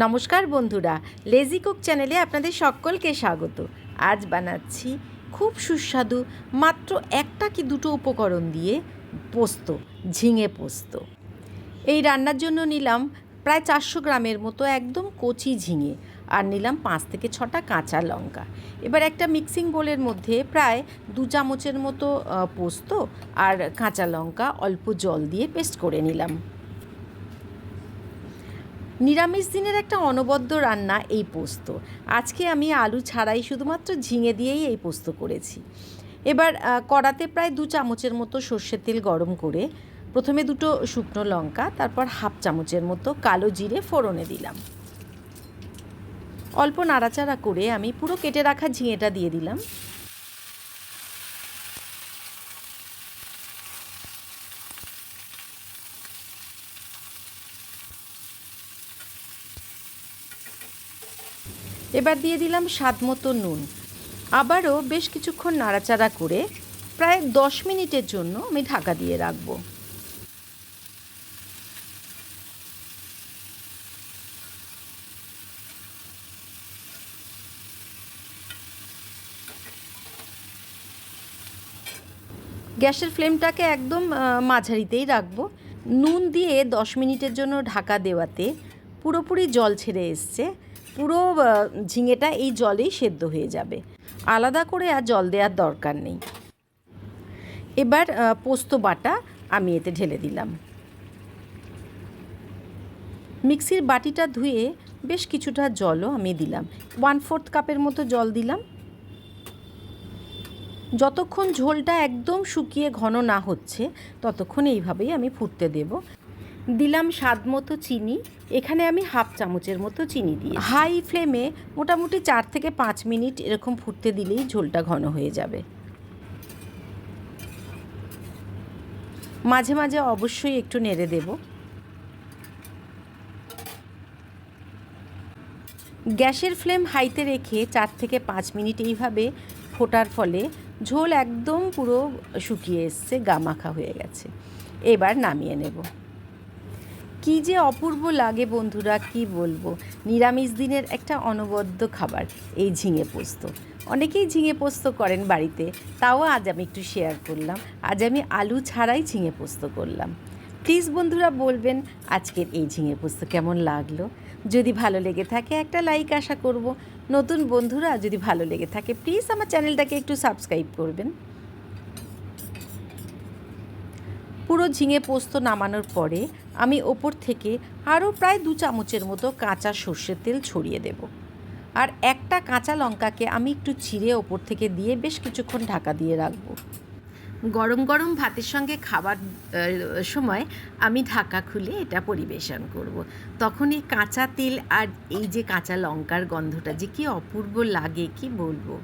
নমস্কার বন্ধুরা, lazy cook চ্যানেলে আপনাদের সকলকে স্বাগত। আজ বানাচ্ছি খুব সুস্বাদু মাত্র একটা কি দুটো উপকরণ দিয়ে পোস্ত, ঝিঙে পোস্ত। এই রান্নার জন্য নিলাম প্রায় 400 গ্রামের মতো একদম কচি ঝিঙে, আর নিলাম 5 থেকে 6টা কাঁচা লঙ্কা। এবার একটা মিক্সিং বোলের মধ্যে প্রায় 2 চামচের মতো পোস্ত আর কাঁচা লঙ্কা অল্প জল দিয়ে পেস্ট করে নিলাম। নিরামিষ দিনের একটা অনবদ্য রান্না এই পোস্ত। আজকে আমি আলু ছাড়াই শুধুমাত্র ঝিঙে দিয়েই এই পোস্ত করেছি। এবার কড়াতে প্রায় 2 চামচের মতো সর্ষের তেল গরম করে প্রথমে 2টো শুকনো লঙ্কা, তারপর হাফ চামচের মতো কালো জিরে ফোড়নে দিলাম। অল্প নাড়াচাড়া করে আমি পুরো কেটে রাখা ঝিঙেটা দিয়ে দিলাম। এবার দিয়ে দিলাম স্বাদ মতো নুন। আবারও বেশ কিছুক্ষণ নাড়াচাড়া করে প্রায় 10 মিনিটের জন্য আমি ঢাকা দিয়ে রাখব। গ্যাসের ফ্লেমটাকে একদম মাঝারিতেই রাখব। নুন দিয়ে 10 মিনিটের জন্য ঢাকা দেওয়াতে পুরোপুরি জল ছেড়ে এসছে। পুরো ঝিঙেটা এই জলেই সেদ্ধ হয়ে যাবে, আলাদা করে আর জল দেওয়ার দরকার নেই। এবার পোস্ত বাটা আমি এতে ঢেলে দিলাম। মিক্সির বাটিটা ধুয়ে বেশ কিছুটা জলও আমি দিলাম, 1/4 কাপের মতো জল দিলাম। যতক্ষণ ঝোলটা একদম শুকিয়ে ঘন না হচ্ছে ততক্ষণ এইভাবেই আমি ফুটতে দেব। দিলাম স্বাদ মতো চিনি, এখানে আমি হাফ চামচের মতো চিনি দিই। হাই ফ্লেমে মোটামুটি 4 থেকে 5 মিনিট এরকম ফুটতে দিলেই ঝোলটা ঘন হয়ে যাবে। মাঝে মাঝে অবশ্যই একটু নেড়ে দেব। গ্যাসের ফ্লেম হাইতে রেখে 4 থেকে 5 মিনিট এইভাবে ফোটার ফলে ঝোল একদম পুরো শুকিয়ে এসছে, গামাখা হয়ে গেছে। এবার নামিয়ে নেব। কী যে অপূর্ব লাগে বন্ধুরা, কি বলবো। নিরামিষ দিনের একটা অনবদ্য খাবার এই ঝিঙে পোস্ত। অনেকেই ঝিঙে পোস্ত করেন বাড়িতে, তাও আজ আমি একটু শেয়ার করলাম। আজ আমি আলু ছাড়াই ঝিঙে পোস্ত করলাম। প্লিজ বন্ধুরা বলবেন আজকের এই ঝিঙে পোস্ত কেমন লাগলো। যদি ভালো লেগে থাকে একটা লাইক আশা করব। নতুন বন্ধুরা যদি ভালো লেগে থাকে প্লিজ আমার চ্যানেলটাকে একটু সাবস্ক্রাইব করবেন। পুরো ঝিঙে পোস্ত নামানোর পরে আমি ওপর থেকে আরও প্রায় 2 চামচের মতো কাঁচা সর্ষের তেল ছড়িয়ে দেব। আর একটা কাঁচা লঙ্কাকে আমি একটু চিড়ে ওপর থেকে দিয়ে বেশ কিছুক্ষণ ঢাকা দিয়ে রাখবো। গরম গরম ভাতের সঙ্গে খাবার সময় আমি ঢাকা খুলে এটা পরিবেশন করব। তখন এই কাঁচা তেল আর এই যে কাঁচা লঙ্কার গন্ধটা যে কি অপূর্ব লাগে, কি বলবো।